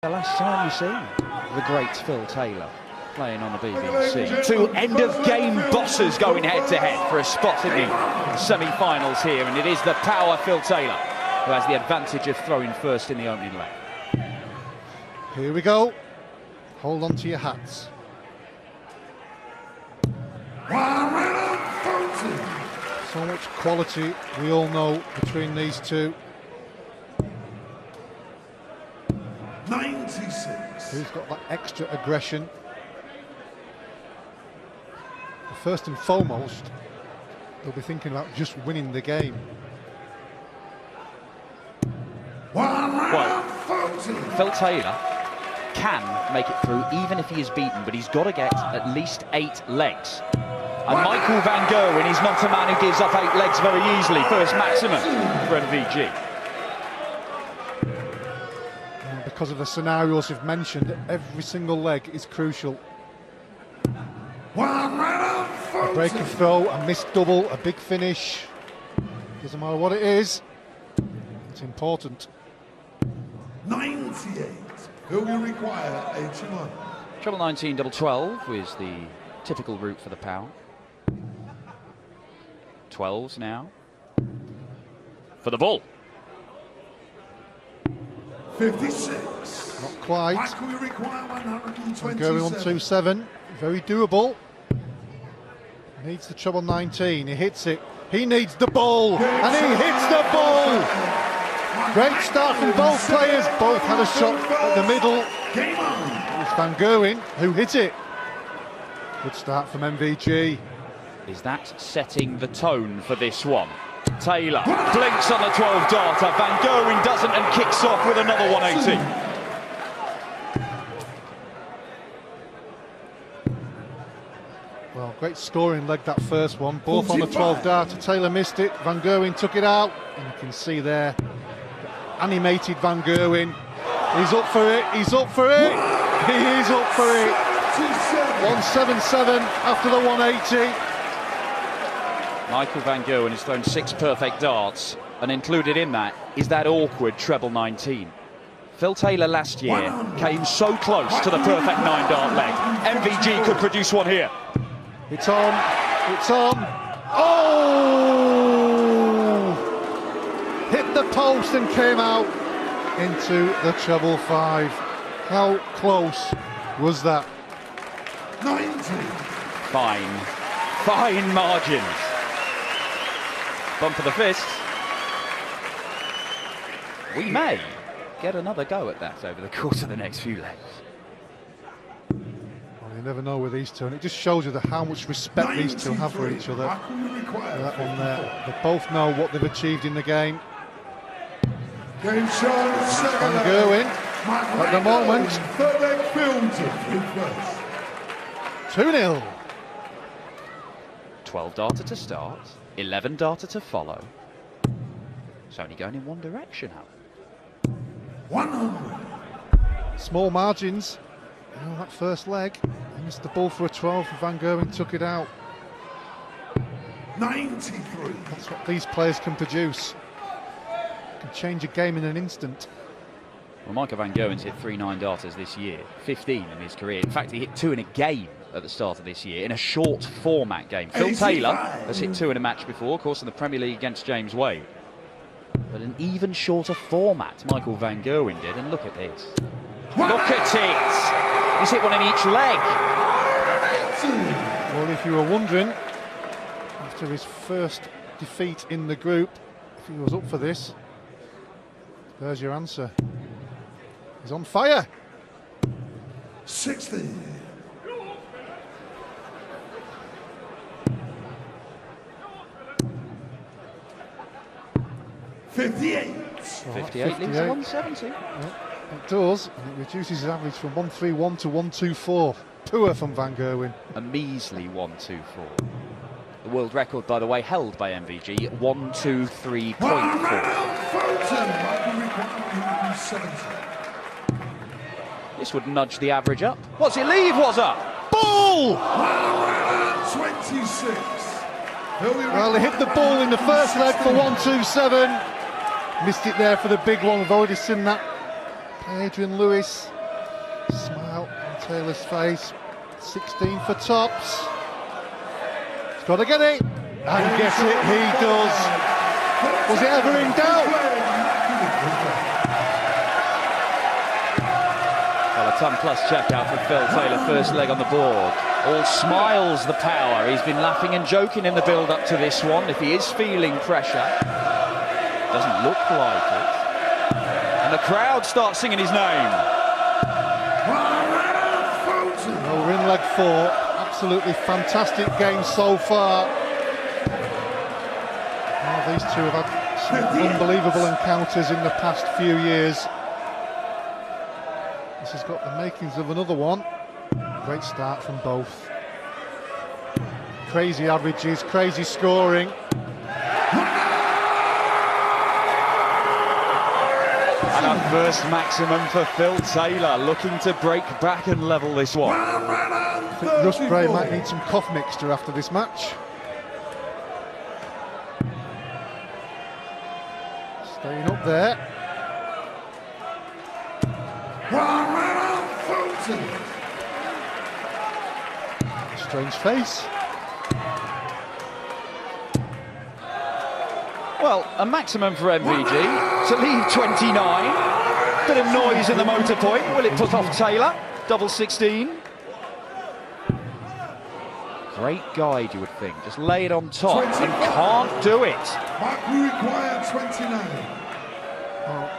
The last time you see the great Phil Taylor playing on the BBC. Two end-of-game bosses going head-to-head for a spot in the semi-finals here, and it is the power Phil Taylor who has the advantage of throwing first in the opening leg. Here we go. Hold on to your hats. So much quality, we all know, between these two. 96. Who's got that extra aggression? First and foremost, they'll be thinking about just winning the game. Well, Phil Taylor can make it through even if he is beaten, but he's got to get at least 8 legs. And Michael van Gerwen is not a man who gives up 8 legs very easily. First maximum for MVG. And because of the scenarios you've mentioned, every single leg is crucial. A break and throw, a missed double, a big finish. Doesn't matter what it is, it's important. 98. Who will require 81? Treble 19, double 12 is the typical route for the power. 12s now. For the ball. 56. Not quite. Michael will require 127. Going on 2-7, very doable. Needs the treble 19, he hits it. He needs the ball, and he hits the ball! Great start from both players, both had a shot at the middle. Game on. It was Van Gerwen who hit it. Good start from MVG. Is that setting the tone for this one? Taylor blinks on the 12 darter, Van Gerwen doesn't and kicks off with another 180. Well, great scoring leg, that first one, both on the 12 darter. Taylor missed it, Van Gerwen took it out, and you can see there, animated Van Gerwen. He's up for it, he's up for it, he is up for it. 177 after the 180. Michael van Gerwen has thrown 6 perfect darts, and included in that is that awkward treble 19. Phil Taylor last year came so close to the perfect 9-dart leg. MVG could produce one here. It's on, it's on. Oh! Hit the post and came out into the treble 5. How close was that? 90. Fine margins. Bump for the fists. We may get another go at that over the course of the next few legs. Well, you never know with these two, and it just shows you how much respect these two have for each other. That one there. They both know what they've achieved in the game. Game show. Van Gerwen at the moment. 2-0. 12 darter to start, 11 darter to follow. It's only going in one direction, Alan. 100. Small margins. You know, that first leg, he missed the ball for a 12, and Van Gerwen took it out. 93. That's what these players can produce. Can change a game in an instant. Well, Michael van Gerwen's hit 3 9-darters this year, 15 in his career. In fact, he hit 2 in a game at the start of this year, in a short format game. Phil Taylor has hit 2 in a match before, of course, in the Premier League against James Wade. But an even shorter format Michael van Gerwen did, and look at this. Look at it! He's hit 1 in each leg. Well, if you were wondering, after his first defeat in the group, if he was up for this, there's your answer. He's on fire. 60. '58. 58 leaves 170. Yeah, it does, and it reduces his average from 131 to 124. Poor from Van Gerwen. A measly 124. The world record, by the way, held by MVG, 123.4. This would nudge the average up. What's it leave? What's up? Ball! 26. Well, they hit the ball in the first leg for 127. Missed it there for the big one. We've already seen that Adrian Lewis. Smile on Taylor's face. 16 for tops. He's got to get it. And get it, he does. Was it ever in doubt? Well, a ton-plus checkout for Phil Taylor, first leg on the board. All smiles, the power. He's been laughing and joking in the build-up to this one. If he is feeling pressure, doesn't look like it. And the crowd starts singing his name. Well, we're in leg 4. Absolutely fantastic game so far. Well, these two have had some unbelievable encounters in the past few years. This has got the makings of another one. Great start from both. Crazy averages, crazy scoring. And a first maximum for Phil Taylor, looking to break back and level this one. I think Russ Bray might need some cough mixture after this match. Staying up there. Strange face. Well, a maximum for MVG to leave 29. Bit of noise in the motor point. Will it put off Taylor? Double 16. Great guide, you would think. Just lay it on top 25. and can't do it. Required 29. Well,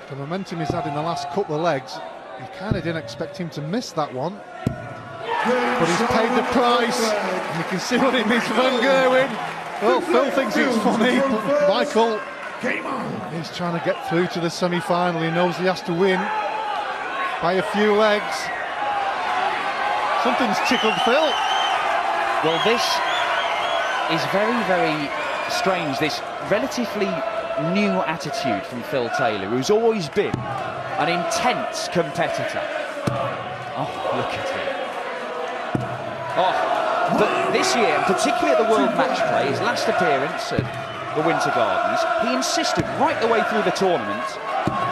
the momentum he's had in the last couple of legs, you kind of didn't expect him to miss that one. But he's paid the price, and you can see what it means for Van Gerwen. Well, Phil thinks it's funny, but Michael, he's trying to get through to the semi-final. He knows he has to win by a few legs. Something's tickled Phil. Well, this is very, very strange, this relatively new attitude from Phil Taylor, who's always been an intense competitor. Oh, look at him. Oh, but this year, and particularly at the World Match Play, his last appearance at the Winter Gardens, he insisted right the way through the tournament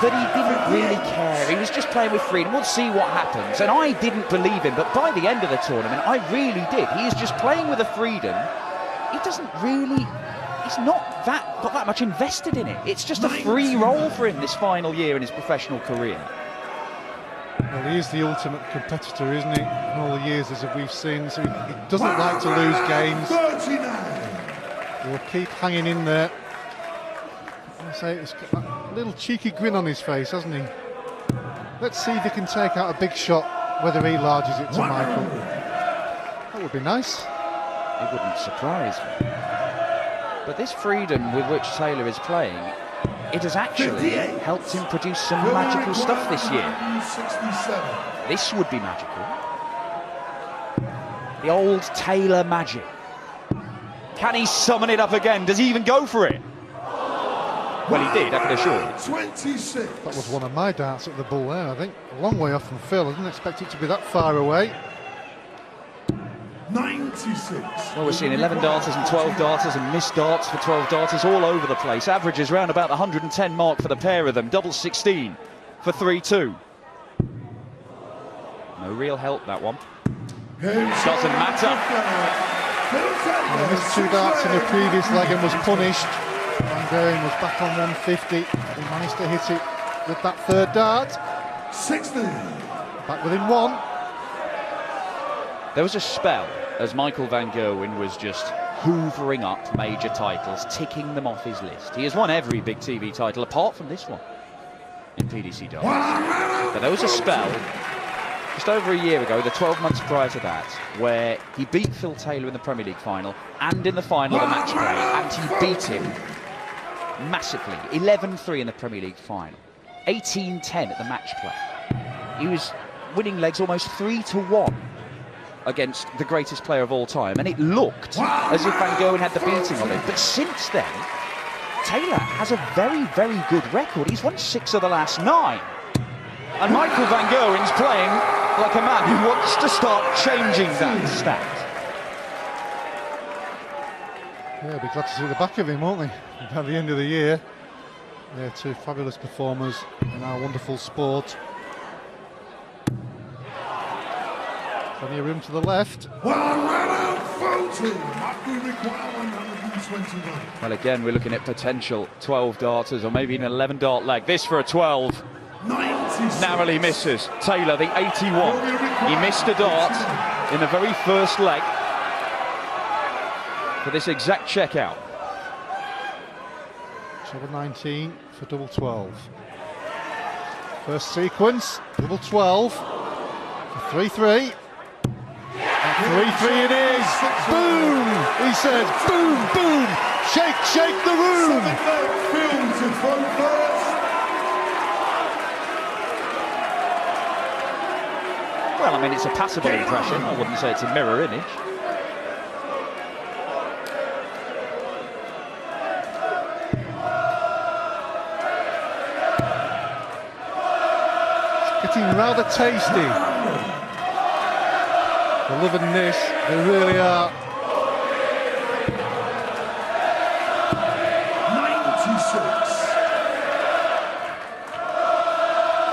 that he didn't really care. He was just playing with freedom. We'll see what happens. And I didn't believe him, but by the end of the tournament, I really did. He is just playing with a freedom. He doesn't really... He's not got that much invested in it. It's just a free roll for him this final year in his professional career. Well, he is the ultimate competitor, isn't he? In all the years as we've seen, so he doesn't like to lose games. 39. He'll keep hanging in there. I say he's got that little cheeky grin on his face, hasn't he? Let's see if he can take out a big shot, whether he larges it to Michael. That would be nice. It wouldn't surprise me. But this freedom with which Taylor is playing, it has actually helped him produce some magical stuff this year. 67. This would be magical. The old Taylor magic. Can he summon it up again? Does he even go for it? Well, he did, I can assure you. 26. That was one of my darts at the bull there, I think. A long way off from Phil. I didn't expect it to be that far away. 96. Well, we're seeing 11 darters and 12 darters and missed darts for 12 darters all over the place. Averages around about the 110 mark for the pair of them. Double 16 for 3-2. No real help, that one. Doesn't matter. He missed 2 darts in the previous leg and was punished. Van Gerwen was back on 150. He managed to hit it with that third dart. 60. Back within 1. There was a spell as Michael Van Gerwen was just hoovering up major titles, ticking them off his list. He has won every big TV title apart from this one in PDC darts. But there was a spell just over a year ago, the 12 months prior to that, where he beat Phil Taylor in the Premier League final and in the final of the match play, and he beat him massively. 11-3 in the Premier League final, 18-10 at the match play. He was winning legs almost 3-1 against the greatest player of all time, and it looked as if Van Gerwen had the beating on him. But since then, Taylor has a very, very good record. He's won 6 of the last 9. And Michael Van Gerwen's playing like a man who wants to start changing that stat. Yeah, be glad to see the back of him, won't they, at the end of the year. They're two fabulous performers in our wonderful sport. Plenty of room to the left. Well, again, we're looking at potential 12 darters or maybe an 11 dart leg. This for a 12. 96. Narrowly misses. Taylor, the 81. He missed a dart in the very first leg for this exact checkout. Treble 19 for double 12. First sequence, double 12 for 3-3. And 3-3 it is. Boom! He says, boom, boom! Shake, shake the room! Film to throw first. Well, I mean, it's a passable impression. I wouldn't say it's a mirror image. Getting rather tasty. They're loving this, they really are. 96.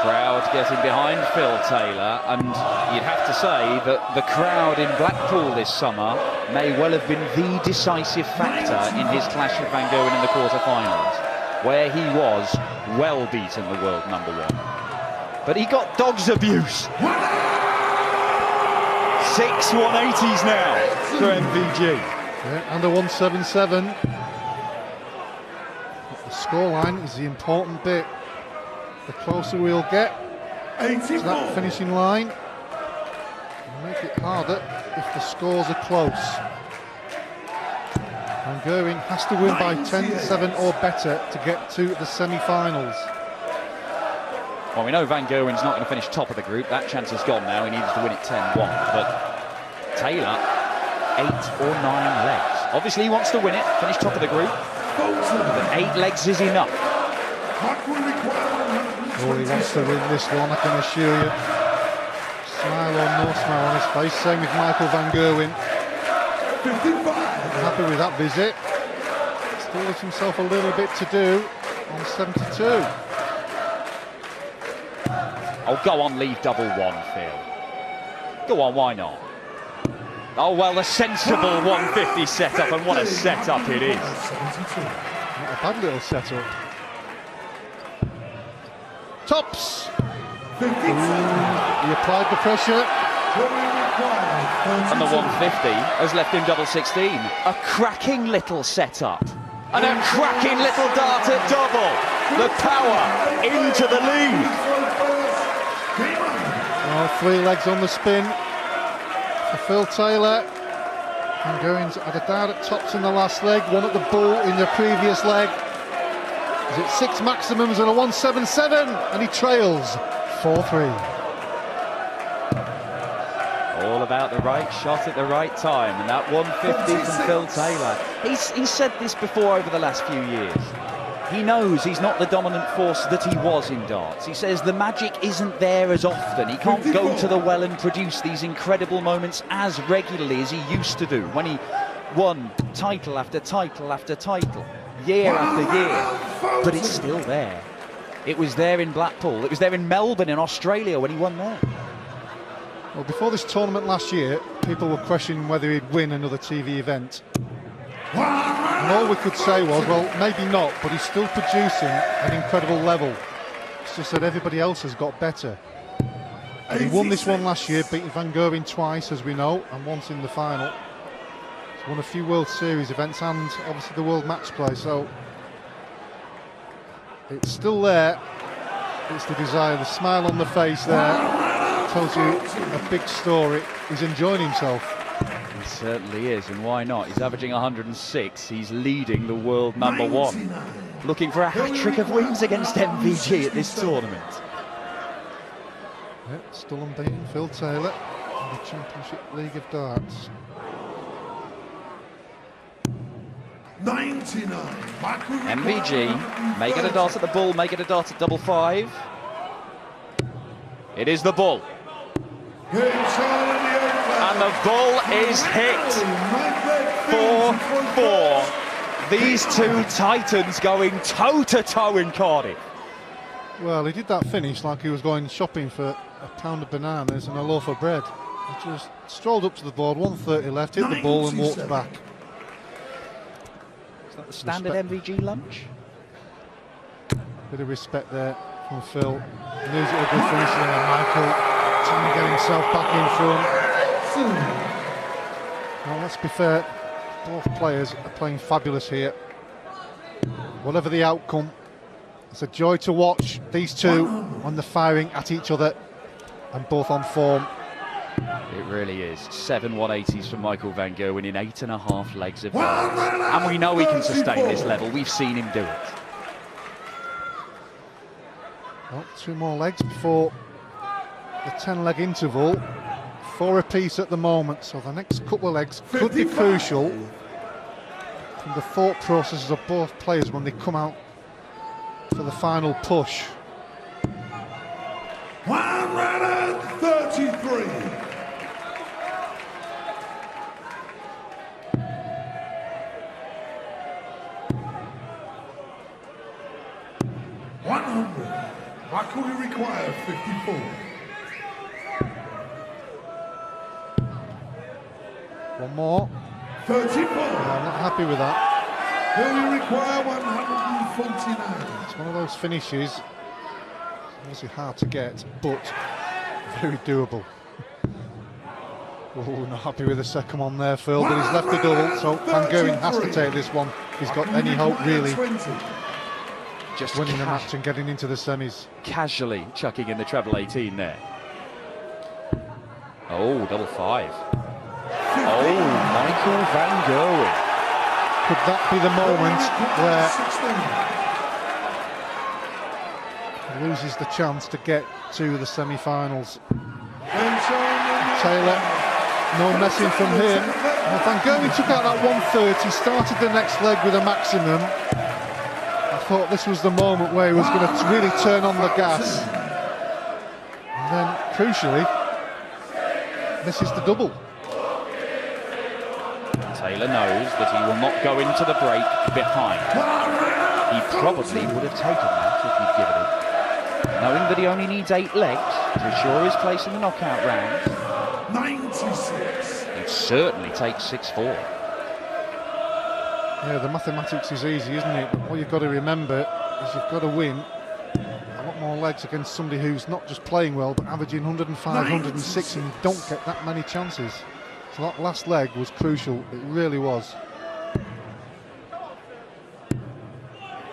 Crowd getting behind Phil Taylor, and you'd have to say that the crowd in Blackpool this summer may well have been the decisive factor in his clash with Van Gerwen in the quarter-finals, where he was well beaten the world #1. But he got dog's abuse. 6 180s now for MVG. Yeah, under 177. The scoreline is the important bit. The closer we'll get to 84. that finishing line, it'll make it harder if the scores are close. Van Gerwen has to win by 10-7 or better to get to the semi-finals. Well, we know Van Gerwen's not going to finish top of the group. That chance is gone now. He needs to win it 10-1. But Taylor, 8 or 9 legs. Obviously, he wants to win it, finish top of the group. But 8 legs is enough. Oh, he wants to win this one, I can assure you. Smile or no smile on his face. Same with Michael Van Gerwen. 55. Happy with that visit. Still has himself a little bit to do on 72. Oh, go on, leave double 1, Phil. Go on, why not? Oh, well, a sensible 150 setup, and what a setup it is. 72. Not a bad little setup. Tops! 57. He applied the pressure. And the 150 has left him double 16. A cracking little setup. And a cracking little dart at double. The power into the lead. Oh, 3 legs on the spin for Phil Taylor. Van Gerwen's had a dart at tops in the last leg, one at the bull in the previous leg. Is it 6 maximums and a 177? And he trails 4-3. All about the right shot at the right time, and that 150 from Phil Taylor. He's said this before over the last few years. He knows he's not the dominant force that he was in darts. He says the magic isn't there as often. He can't go to the well and produce these incredible moments as regularly as he used to do when he won title after title after title, year after year. But it's still there. It was there in Blackpool. It was there in Melbourne in Australia when he won there. Well, before this tournament last year, people were questioning whether he'd win another TV event. And all we could say was, well, maybe not, but he's still producing at an incredible level. It's just that everybody else has got better. And he won this one last year, beating Van Gerwen twice, as we know, and once in the final. He's won a few World Series events and obviously the World Match Play, so it's still there. It's the desire, the smile on the face there. Tells you a big story. He's enjoying himself. He certainly is, and why not? He's averaging 106. He's leading the world #1. Looking for a hat-trick of wins against MVG at this tournament. Yeah, still unbeaten, Phil Taylor in the Championship League of Darts. 99. MVG may get a dart at the bull, may get a dart at double 5. It is the bull. And the bull is hit. 4-4. these two titans going toe-to-toe in Cardiff. Well, he did that finish like he was going shopping for a pound of bananas and a loaf of bread. He just strolled up to the board, 1:30 left, hit the ball and walked back. Is that the standard MVG lunch? Bit of respect there from Phil. He knows it a good finish there. Michael trying to get himself back in front. Well, let's be fair, both players are playing fabulous here. Whatever the outcome, it's a joy to watch these two when they're firing at each other and both on form. It really is. 7 180s from Michael van Gerwen in 8.5 legs of darts. And we know he can sustain this level. We've seen him do it. Well, 2 more legs before the 10-leg interval. 4 apiece at the moment, so the next couple of legs could be crucial from the thought processes of both players when they come out for the final push. 133. Michael, you require 54. One more. 34. I'm not happy with that. Will you require 149? It's one of those finishes, it's obviously hard to get, but very doable. Oh, not happy with the second one there, Phil, but he's left the double, so Van Gerwen has to take this one. He's got any hope, really, Just winning the match and getting into the semis. casually chucking in the treble 18 there. Oh, double 5. Oh, Michael van Gerwen. Could that be the moment where he loses the chance to get to the semi-finals? Taylor, no messing from him. Well, Van Gerwen took out that 130, started the next leg with a maximum. I thought this was the moment where he was going to really turn on the gas. And then, crucially, misses the double. Taylor knows that he will not go into the break behind. He probably would have taken that if he'd given it. Knowing that he only needs 8 legs to assure his place in the knockout round, 96. he'd certainly take 6-4. Yeah, the mathematics is easy, isn't it? But what you've got to remember is you've got to win a lot more legs against somebody who's not just playing well, but averaging 105, 106, and you don't get that many chances. So that last leg was crucial, it really was.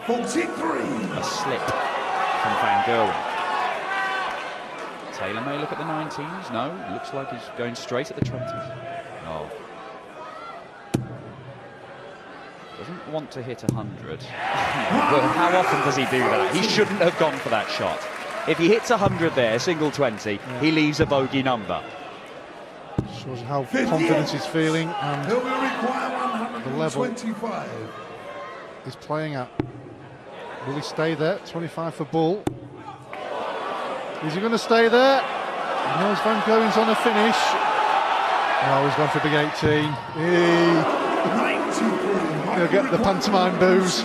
43. A slip from Van Gerwen. Taylor may look at the 19s. No, looks like he's going straight at the 20s. Oh. Doesn't want to hit 100. But how often does he do that? He shouldn't have gone for that shot. If he hits 100 there, single 20, he leaves a bogey number. Shows how confident he's feeling and Will we require the level 125? he's playing at. Will he stay there? 25 for Bull. Is he going to stay there? He knows Van Gerwen's on a finish. No, he's gone for big 18. He'll get the pantomime boos.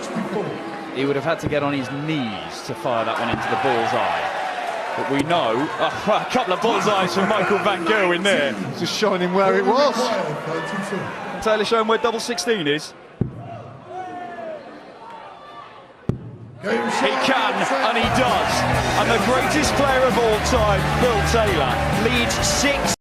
He would have had to get on his knees to fire that one into the bullseye. But we know, a couple of bullseyes from Michael van Gerwen there. Just showing him where it was. Taylor showing where double 16 is. He can, and he does. And the greatest player of all time, Phil Taylor, leads 6